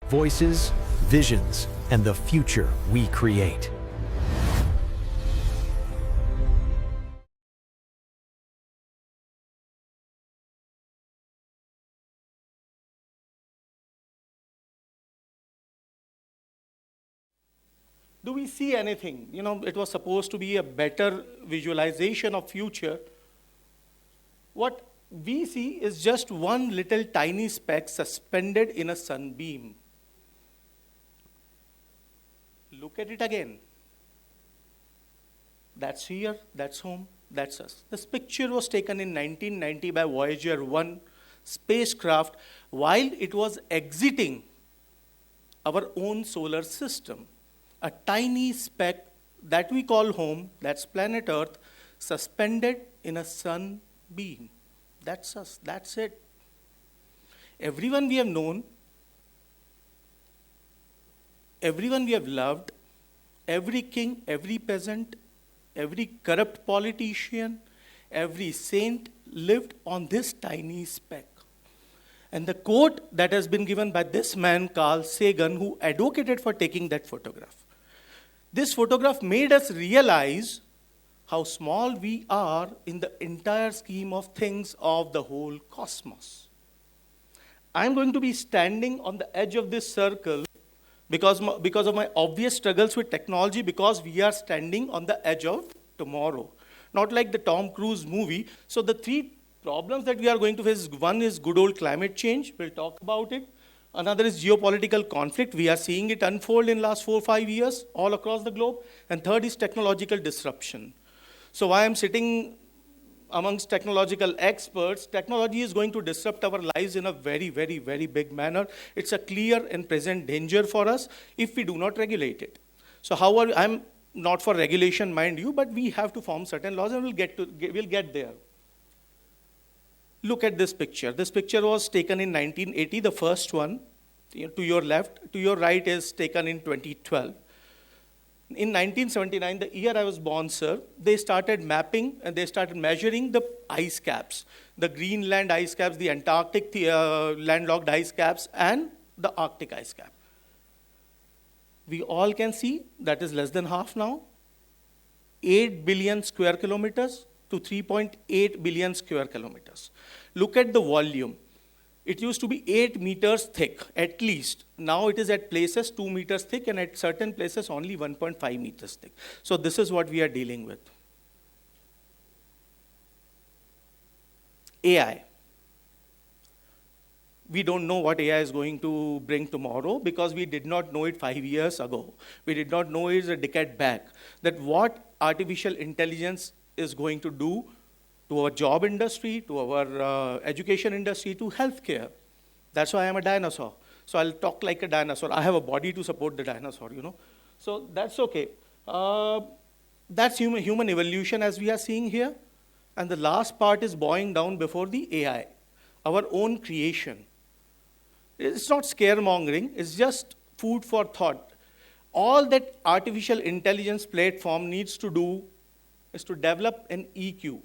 Voices, visions, and the future we create. Do we see anything? It was supposed to be a better visualization of future. What we see is just one little tiny speck suspended in a sunbeam. Look at it again. That's here, that's home, that's us. This picture was taken in 1990 by Voyager 1 spacecraft while it was exiting our own solar system. A tiny speck that we call home, that's planet Earth, suspended in a sunbeam. That's us, that's it. Everyone we have known, everyone we have loved, every king, every peasant, every corrupt politician, every saint lived on this tiny speck. And the quote that has been given by this man, Carl Sagan, who advocated for taking that photograph. This photograph made us realize how small we are in the entire scheme of things of the whole cosmos. I'm going to be standing on the edge of this circle because of my obvious struggles with technology, because we are standing on the edge of tomorrow. Not like the Tom Cruise movie. So the three problems that we are going to face, one is good old climate change. We'll talk about it. Another is geopolitical conflict. We are seeing it unfold in the last 4 or 5 years all across the globe. And third is technological disruption. So while I'm sitting amongst technological experts, technology is going to disrupt our lives in a very, very, very big manner. It's a clear and present danger for us if we do not regulate it. So I'm not for regulation, mind you, but we have to form certain laws and we'll get there. Look at this picture. This picture was taken in 1980, the first one, to your left. To your right is taken in 2012. In 1979, the year I was born, sir, they started mapping and they started measuring the ice caps. The Greenland ice caps, the Antarctic landlocked ice caps, and the Arctic ice cap. We all can see that is less than half now. 8 billion square kilometers to 3.8 billion square kilometers. Look at the volume. It used to be 8 meters thick, at least. Now it is at places 2 meters thick, and at certain places only 1.5 meters thick. So this is what we are dealing with. AI. We don't know what AI is going to bring tomorrow because we did not know it 5 years ago. We did not know it a decade back. That what artificial intelligence is going to do to our job industry, to our education industry, to healthcare. That's why I'm a dinosaur. So I'll talk like a dinosaur. I have a body to support the dinosaur, So that's okay. That's human evolution as we are seeing here. And the last part is bowing down before the AI, our own creation. It's not scaremongering, it's just food for thought. All that artificial intelligence platform needs to do is to develop an EQ,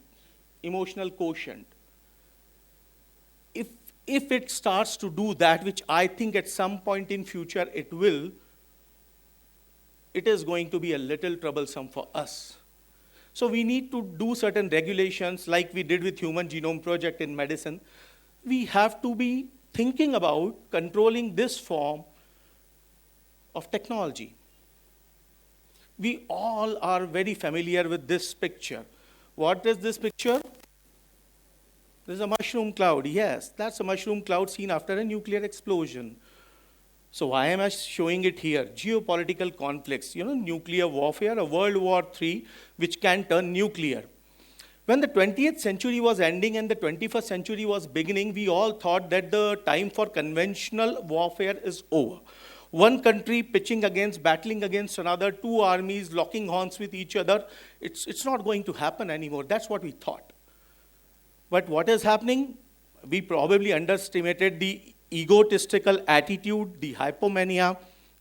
emotional quotient. If it starts to do that, which I think at some point in future it will, it is going to be a little troublesome for us. So we need to do certain regulations like we did with Human Genome Project in medicine. We have to be thinking about controlling this form of technology. We all are very familiar with this picture. What is this picture? This is a mushroom cloud. Yes, that's a mushroom cloud seen after a nuclear explosion. So why am I showing it here? Geopolitical conflicts, nuclear warfare, a World War III, which can turn nuclear. When the 20th century was ending and the 21st century was beginning, we all thought that the time for conventional warfare is over. One country battling against another, two armies locking horns with each other. It's not going to happen anymore. That's what we thought. But what is happening? We probably underestimated the egotistical attitude, the hypomania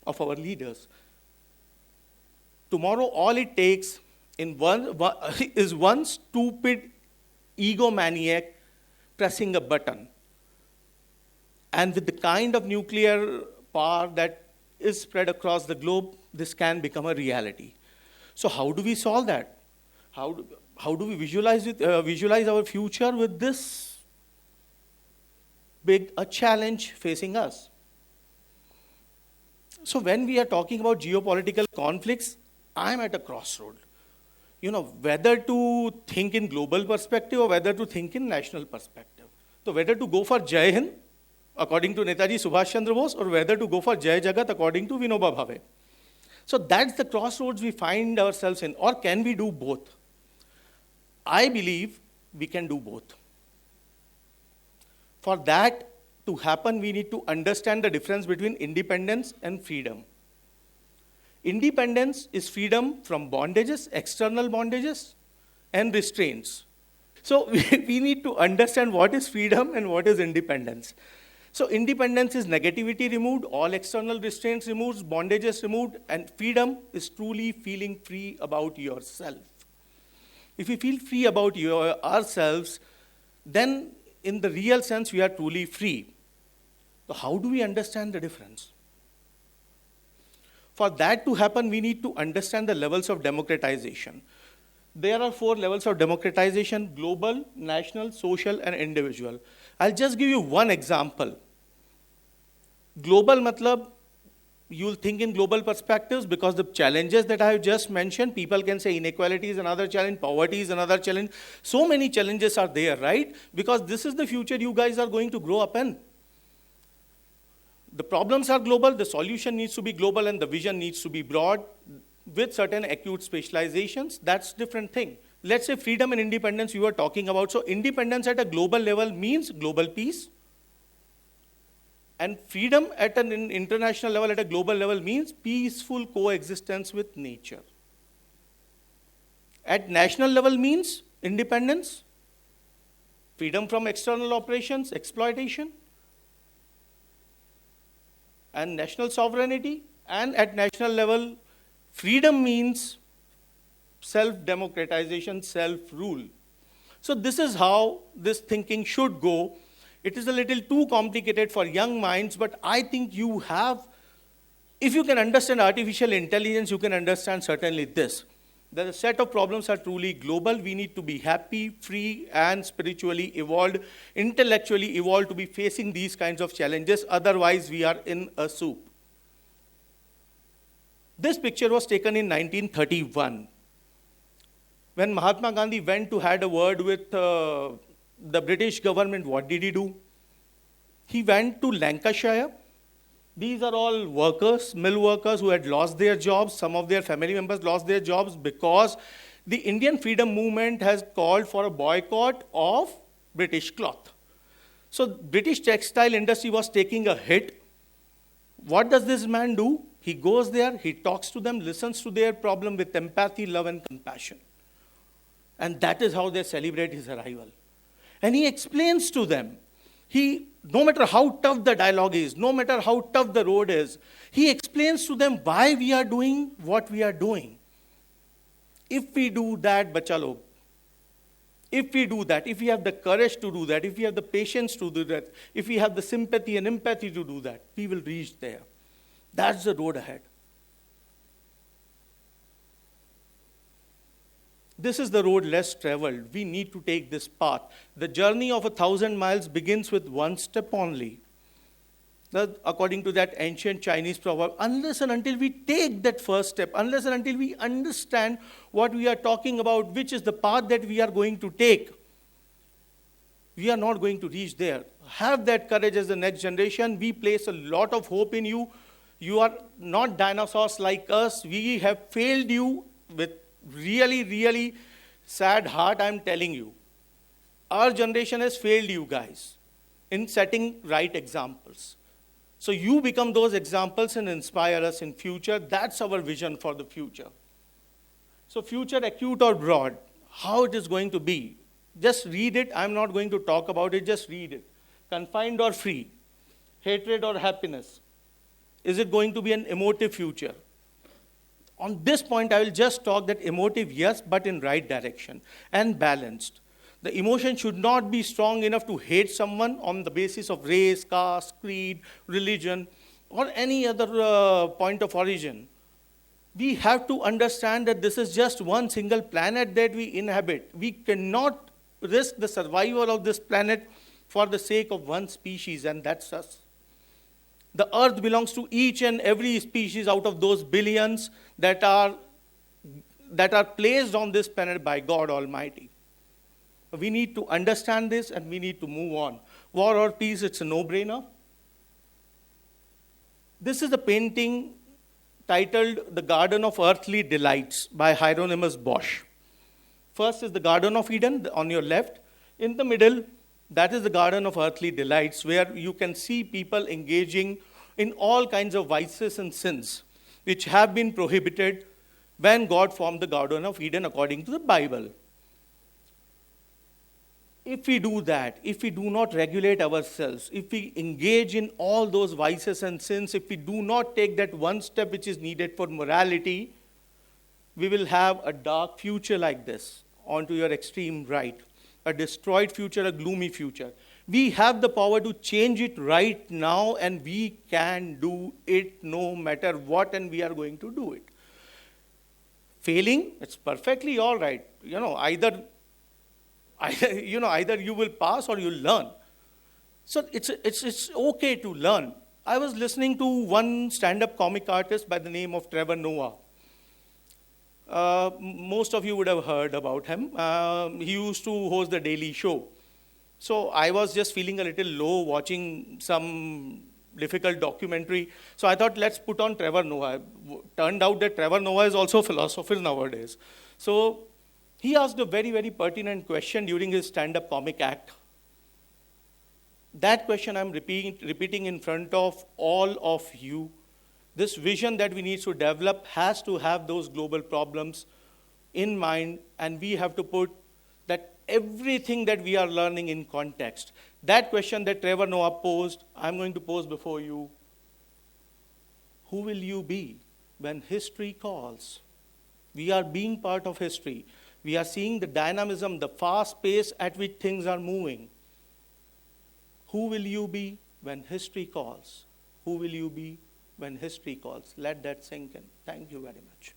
of our leaders. Tomorrow, all it takes is one stupid egomaniac pressing a button. And with the kind of nuclear power that is spread across the globe, this can become a reality. So how do we solve that? How do we visualize our future with this big a challenge facing us? So when we are talking about geopolitical conflicts, I'm at a crossroad. Whether to think in global perspective or whether to think in national perspective. So whether to go for Jai Hind, according to Netaji Subhash Chandra Bose, or whether to go for Jai Jagat, according to Vinoba Bhave. So that's the crossroads we find ourselves in. Or can we do both? I believe we can do both. For that to happen, we need to understand the difference between independence and freedom. Independence is freedom from bondages, external bondages, and restraints. So we need to understand what is freedom and what is independence. So independence is negativity removed, all external restraints removed, bondages removed, and freedom is truly feeling free about yourself. If we feel free about ourselves, then in the real sense, we are truly free. So how do we understand the difference? For that to happen, we need to understand the levels of democratization. There are 4 levels of democratization: global, national, social, and individual. I'll just give you one example. Global matlab, you'll think in global perspectives because the challenges that I have just mentioned, people can say inequality is another challenge, poverty is another challenge. So many challenges are there, right? Because this is the future you guys are going to grow up in. The problems are global, the solution needs to be global, and the vision needs to be broad with certain acute specializations. That's a different thing. Let's say freedom and independence you were talking about. So independence at a global level means global peace. And freedom at an international level, at a global level, means peaceful coexistence with nature. At national level means independence, freedom from external operations, exploitation, and national sovereignty. And at national level, freedom means self-democratization, self-rule. So this is how this thinking should go. It is a little too complicated for young minds, but I think you have, if you can understand artificial intelligence, you can understand certainly this. That a set of problems are truly global. We need to be happy, free, and spiritually evolved, intellectually evolved to be facing these kinds of challenges. Otherwise, we are in a soup. This picture was taken in 1931. When Mahatma Gandhi went to had a word with the British government, what did he do? He went to Lancashire. These are all workers, mill workers who had lost their jobs. Some of their family members lost their jobs because the Indian freedom movement has called for a boycott of British cloth. So British textile industry was taking a hit. What does this man do? He goes there, he talks to them, listens to their problem with empathy, love, and compassion. And that is how they celebrate his arrival. And he explains to them, no matter how tough the dialogue is, no matter how tough the road is, he explains to them why we are doing what we are doing. If we do that, bachalo, if we do that, if we have the courage to do that, if we have the patience to do that, if we have the sympathy and empathy to do that, we will reach there. That's the road ahead. This is the road less traveled. We need to take this path. The journey of 1,000 miles begins with one step only. According to that ancient Chinese proverb, unless and until we take that first step, unless and until we understand what we are talking about, which is the path that we are going to take, we are not going to reach there. Have that courage as the next generation. We place a lot of hope in you. You are not dinosaurs like us. We have failed you with really, really sad heart, I'm telling you. Our generation has failed you guys in setting right examples. So you become those examples and inspire us in future. That's our vision for the future. So future, acute or broad, how it is going to be. Just read it. I'm not going to talk about it. Just read it. Confined or free? Hatred or happiness? Is it going to be an emotive future? On this point, I will just talk that emotive, yes, but in right direction and balanced. The emotion should not be strong enough to hate someone on the basis of race, caste, creed, religion. or any other point of origin, we have to understand that this is just one single planet that we inhabit. We cannot risk the survival of this planet for the sake of one species, and that's us. The earth belongs to each and every species out of those billions that are placed on this planet by God Almighty. We need to understand this and we need to move on. War or peace, it's a no-brainer. This is a painting titled The Garden of Earthly Delights by Hieronymus Bosch. First is the Garden of Eden on your left. In the middle, that is the Garden of Earthly Delights, where you can see people engaging in all kinds of vices and sins, which have been prohibited when God formed the Garden of Eden according to the Bible. If we do that, if we do not regulate ourselves, if we engage in all those vices and sins, if we do not take that one step which is needed for morality, we will have a dark future like this, onto your extreme right. A destroyed future, a gloomy future. We have the power to change it right now, and we can do it no matter what, and we are going to do it. Failing, it's perfectly all right. Either you will pass or you'll learn. So it's okay to learn. I was listening to one stand-up comic artist by the name of Trevor Noah. Most of you would have heard about him. He used to host the Daily Show. So I was just feeling a little low watching some difficult documentary. So I thought, let's put on Trevor Noah. Turned out that Trevor Noah is also a philosopher nowadays. So he asked a very, very pertinent question during his stand-up comic act. That question I'm repeating in front of all of you. This vision that we need to develop has to have those global problems in mind, and we have to put that everything that we are learning in context. That question that Trevor Noah posed, I'm going to pose before you. Who will you be when history calls? We are being part of history. We are seeing the dynamism, the fast pace at which things are moving. Who will you be when history calls? Who will you be when history calls? Let that sink in. Thank you very much.